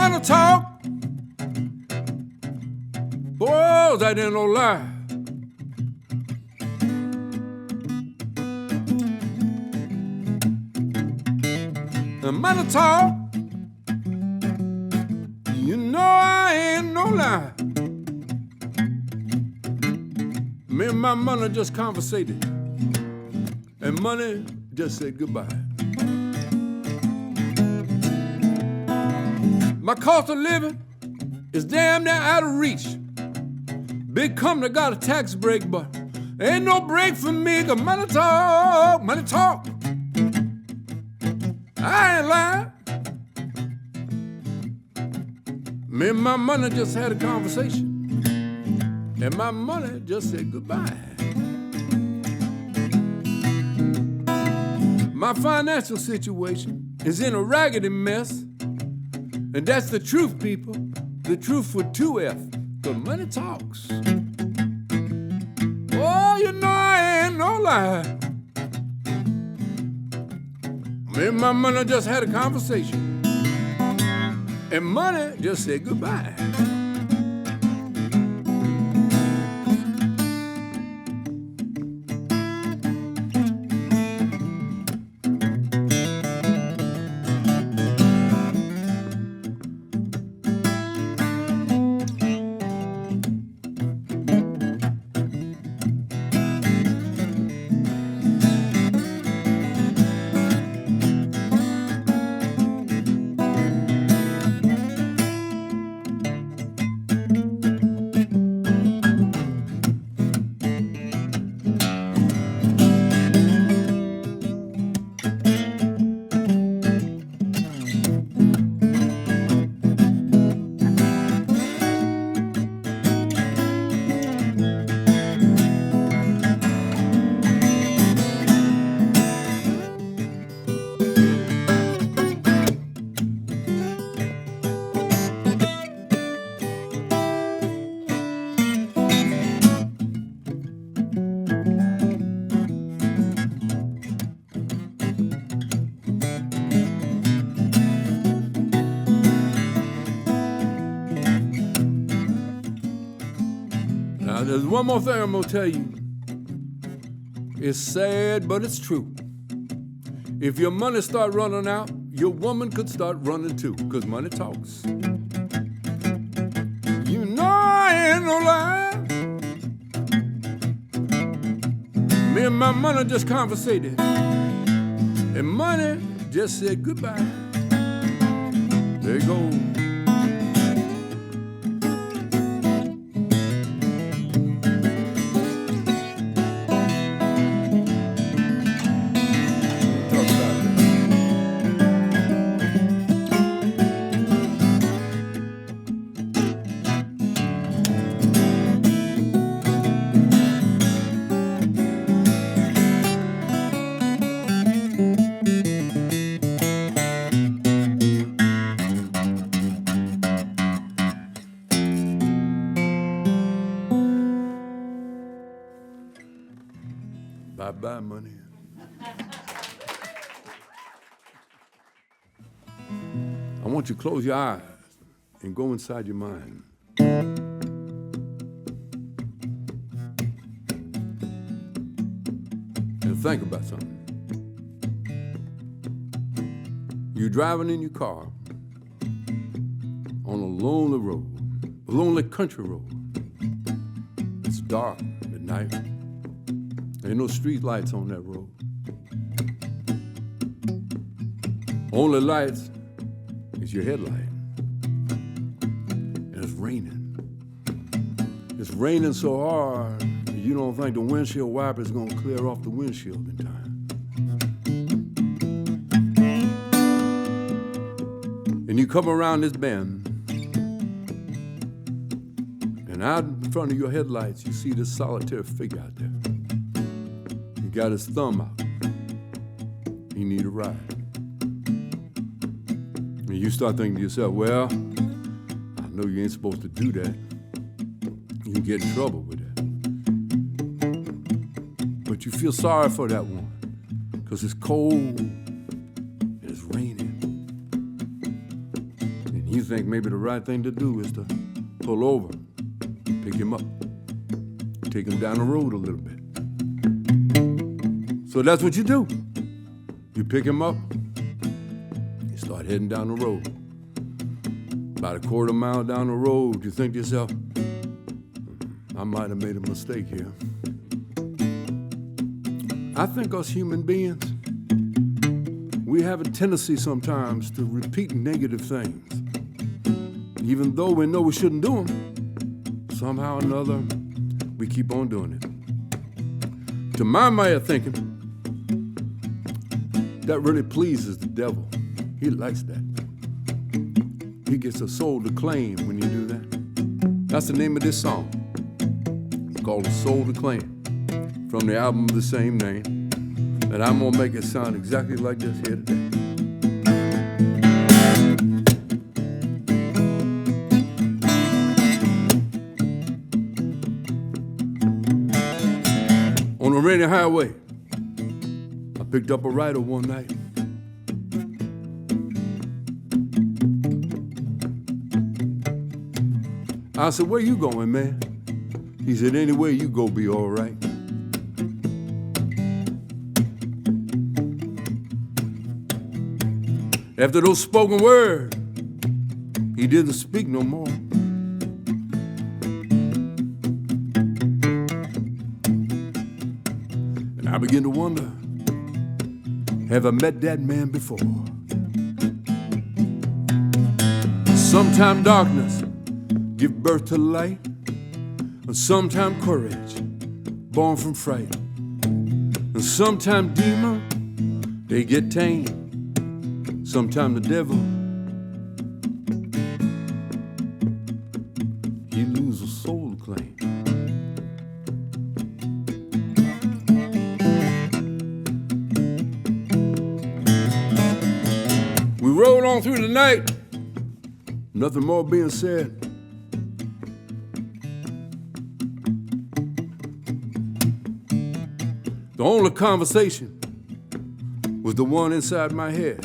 money talk. Boy, that ain't no lie. The money talk. You know I ain't no lie. Me and my money just conversated, and money just said goodbye. My cost of living is damn near out of reach. Big company got a tax break, but ain't no break for me, 'cause money talk, money talk. I ain't lying. Me and my money just had a conversation, and my money just said goodbye. My financial situation is in a raggedy mess, and that's the truth, people. The truth with 2 F, 'cause money talks. Oh, you know I ain't no lie. Me and my money just had a conversation, and money just said goodbye. There's one more thing I'm gonna tell you. It's sad, but it's true. If your money start running out, your woman could start running too, 'cause money talks. You know I ain't no lie. Me and my money just conversated, and money just said goodbye. There you go. Bye-bye, money. I want you to close your eyes and go inside your mind. And think about something. You're driving in your car on a lonely road, a lonely country road. It's dark at night. There ain't no street lights on that road. Only lights is your headlight. And it's raining. It's raining so hard, you don't think the windshield wiper is gonna clear off the windshield in time. And you come around this bend, and out in front of your headlights, you see this solitary figure out there. He got his thumb out. He need a ride. And you start thinking to yourself, well, I know you ain't supposed to do that. You can get in trouble with that. But you feel sorry for that one, because it's cold and it's raining. And you think maybe the right thing to do is to pull over, pick him up, take him down the road a little bit. So that's what you do. You pick him up, you start heading down the road. About a quarter mile down the road, you think to yourself, I might have made a mistake here. I think us human beings, we have a tendency sometimes to repeat negative things. Even though we know we shouldn't do them, somehow or another, we keep on doing it. To my way of thinking, that really pleases the devil. He likes that. He gets a soul to claim when you do that. That's the name of this song. It's called A Soul to Claim, from the album of the same name. And I'm gonna make it sound exactly like this here today. On a rainy highway, I picked up a rider one night. I said, where you going, man? He said, anywhere you go be all right. After those spoken words, he didn't speak no more. And I began to wonder, have I met that man before? Sometime darkness give birth to light, and sometime courage born from fright, and sometime demon they get tamed, sometime the devil he lose a soul to claim. We rolled on through the night, nothing more being said. The only conversation was the one inside my head.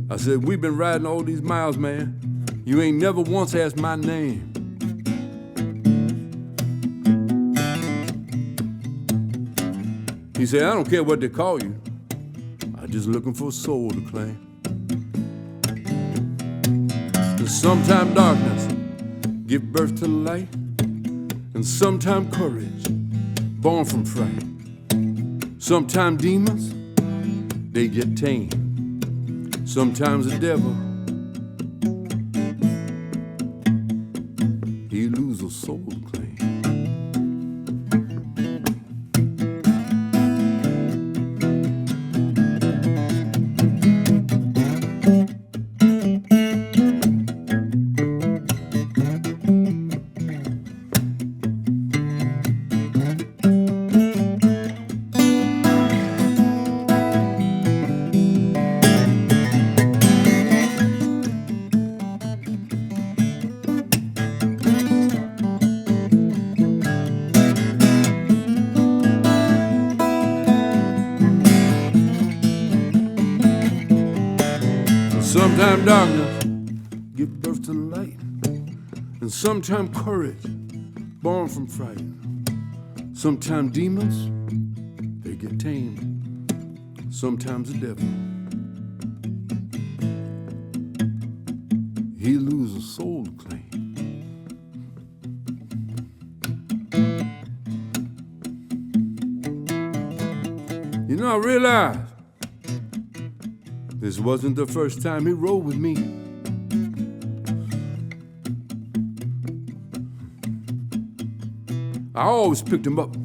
I said, we've been riding all these miles, man. You ain't never once asked my name. He said, I don't care what they call you. I'm just looking for a soul to claim. And sometime darkness give birth to light, and sometime courage born from fright. Sometime demons, they get tamed. Sometimes the devil, he lose a soul to claim. Sometime darkness give birth to light, and sometime courage born from fright. Sometime demons, they get tamed. Sometimes the devil, he lose a soul to claim. You know, I realized this wasn't the first time he rode with me. I always picked him up.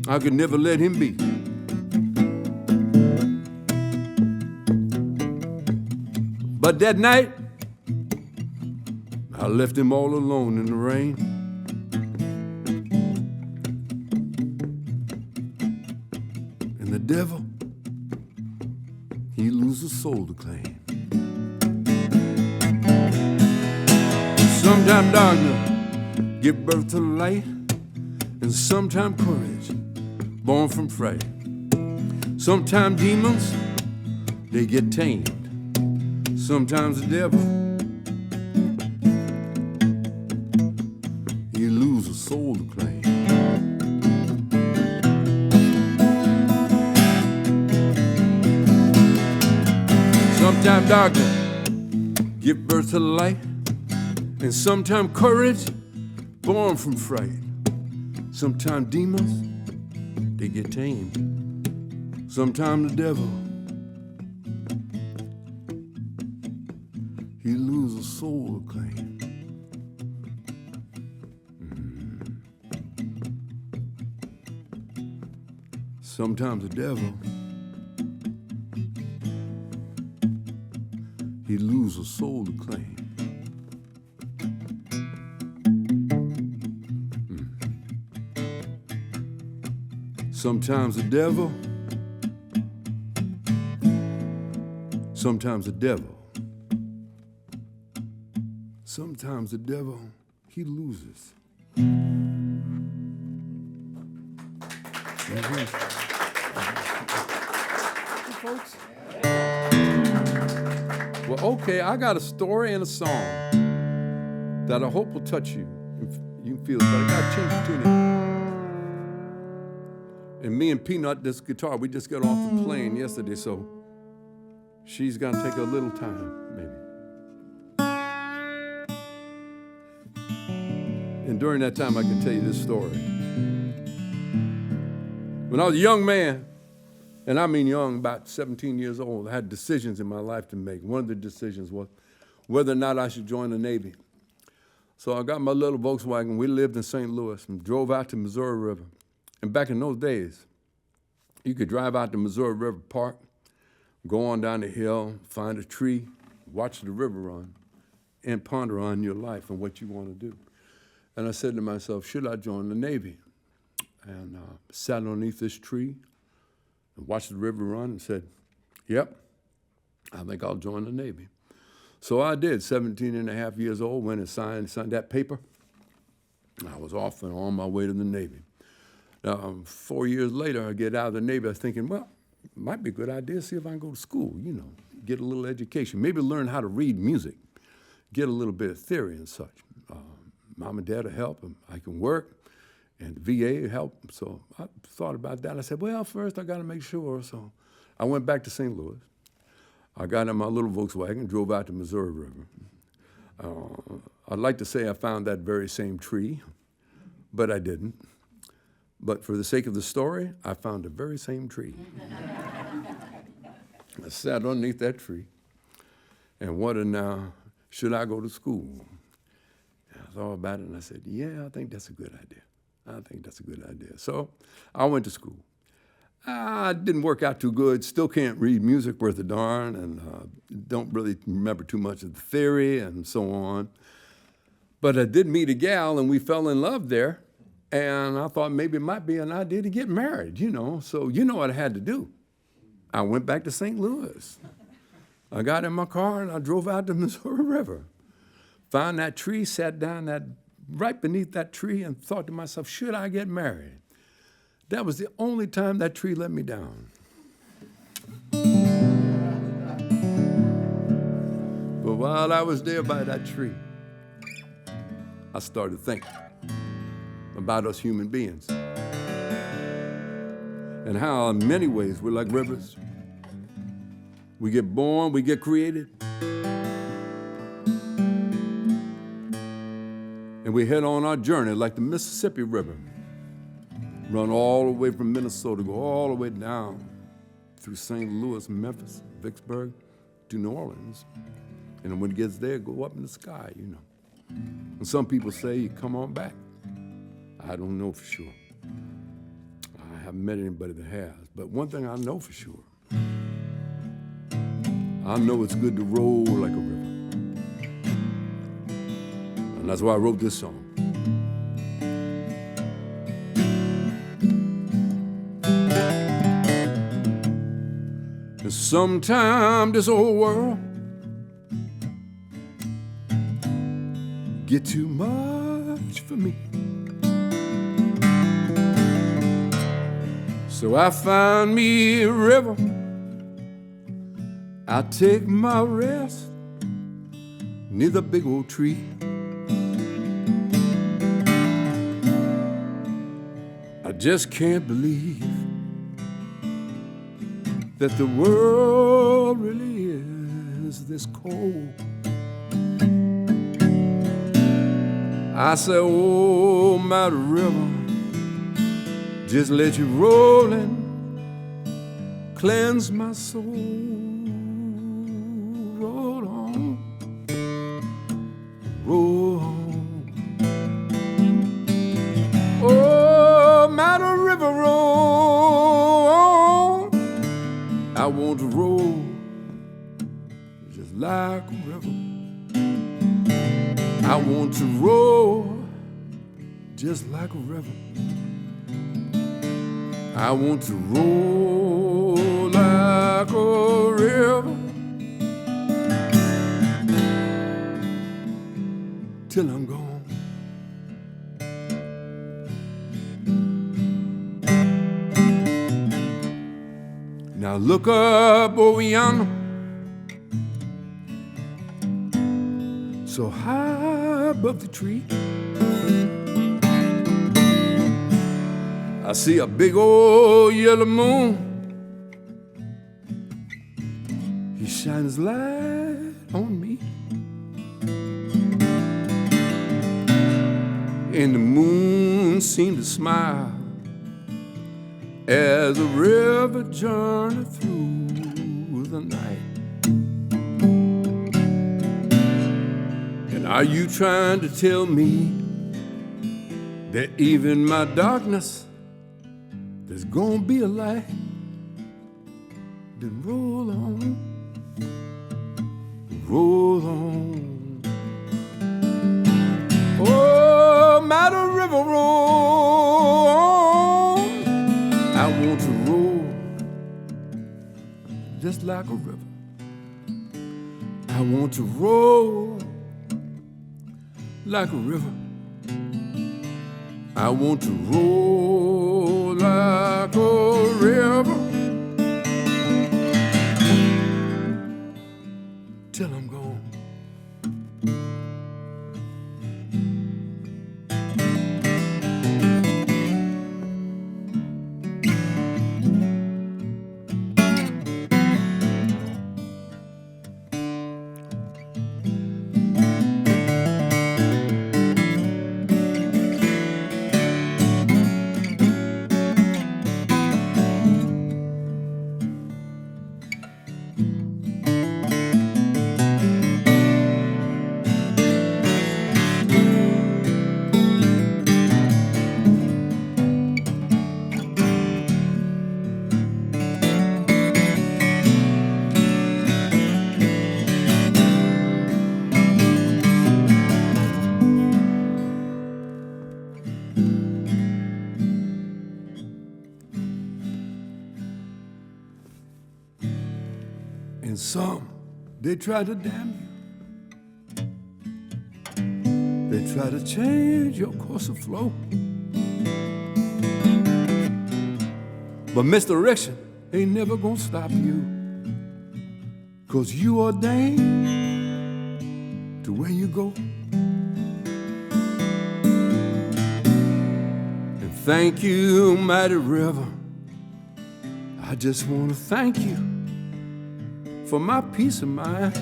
I could never let him be. But that night, I left him all alone in the rain. And the devil, he loses a soul to claim. Sometime darkness give birth to light, and sometime courage born from fright. Sometimes demons, they get tamed. Sometimes the devil, he loses a soul to claim. Sometimes darkness give birth to light, and sometimes courage born from fright. Sometimes demons, they get tamed. Sometimes the devil, he loses a soul to claim. Sometimes the devil, he loses a soul to claim. Sometimes the devil, sometimes the devil, sometimes the devil, he loses. Folks. Well, okay, I got a story and a song that I hope will touch you. You can feel it, but I got to change the tuning. And me and Peanut, this guitar, we just got off the plane yesterday, so she's going to take a little time, maybe. And during that time, I can tell you this story. When I was a young man, and I mean young, about 17 years old, I had decisions in my life to make. One of the decisions was whether or not I should join the Navy. So I got my little Volkswagen. We lived in St. Louis and drove out to Missouri River. And back in those days, you could drive out to Missouri River Park, go on down the hill, find a tree, watch the river run, and ponder on your life and what you want to do. And I said to myself, should I join the Navy? And sat underneath this tree and watched the river run and said, yep, I think I'll join the Navy. So I did, 17 and a half years old, went and signed that paper. I was off and on my way to the Navy. 4 years later, I get out of the Navy, I was thinking, well, it might be a good idea to see if I can go to school, you know, get a little education, maybe learn how to read music, get a little bit of theory and such. Mom and Dad will help, and I can work, and the VA will help. So I thought about that. I said, well, first I got to make sure. So I went back to St. Louis. I got in my little Volkswagen, drove out to Missouri River. I'd like to say I found that very same tree, but I didn't. But for the sake of the story, I found the very same tree. I sat underneath that tree and wondered now, should I go to school? And I thought about it and I said, yeah, I think that's a good idea. I think that's a good idea. So I went to school. It didn't work out too good. Still can't read music worth a darn, and don't really remember too much of the theory and so on. But I did meet a gal, and we fell in love there. And I thought maybe it might be an idea to get married, you know. So you know what I had to do. I went back to St. Louis. I got in my car and I drove out to Missouri River. Found that tree, sat down right beneath that tree and thought to myself, should I get married? That was the only time that tree let me down. But while I was there by that tree, I started thinking about us human beings and how in many ways we're like rivers. We get born, we get created, and we head on our journey like the Mississippi River. Run all the way from Minnesota, go all the way down through St. Louis, Memphis, Vicksburg, to New Orleans. And when it gets there, go up in the sky, you know. And some people say you come on back. I don't know for sure. I haven't met anybody that has. But one thing I know for sure, I know it's good to roll like a river. And that's why I wrote this song. And sometime this old world get too much for me. So I found me a river, I take my rest near the big old tree. I just can't believe that the world really is this cold. I say, oh, my river, just let you roll and cleanse my soul. Roll on, roll on. Oh, my river, roll on. I want to roll just like a river. I want to roll just like a river. I want to roll like a river till I'm gone. Now look up over yonder, so high above the tree. I see a big old yellow moon. He shines light on me, and the moon seemed to smile as the river journeyed through the night. And are you trying to tell me that even my darkness, there's gonna be a light? Then roll on, roll on. Oh, mighty river, roll on. I want to roll just like a river. I want to roll like a river. I want to roll like a river till I'm gone. And some, they try to damn you. They try to change your course of flow. But misdirection ain't never gonna stop you, 'cause you ordained to where you go. And thank you, mighty river. I just wanna thank you for my peace of mind.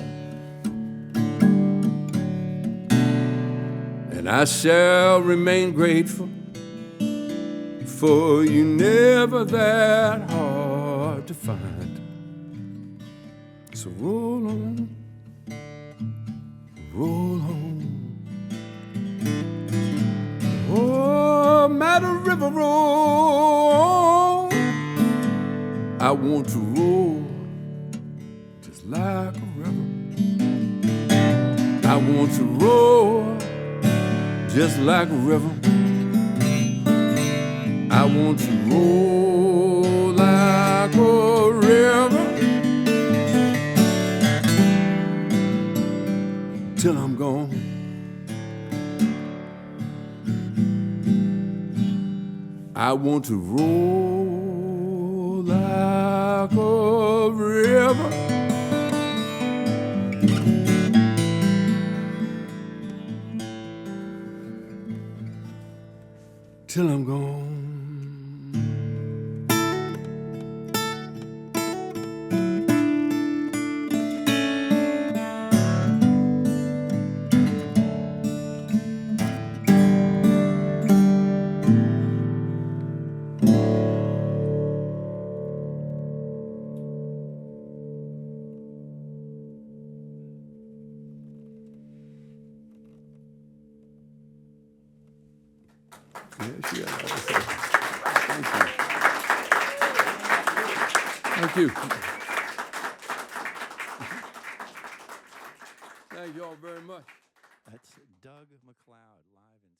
And I shall remain grateful, for you never that hard to find. So roll on, roll on. Oh, mighty river, roll on. I want to roll like a river. I want to roll just like a river. I want to roll like a river till I'm gone. I want to roll like a river. Till I'm gone. Yes, yeah. Thank you. Thank you all very much. That's Doug MacLeod live in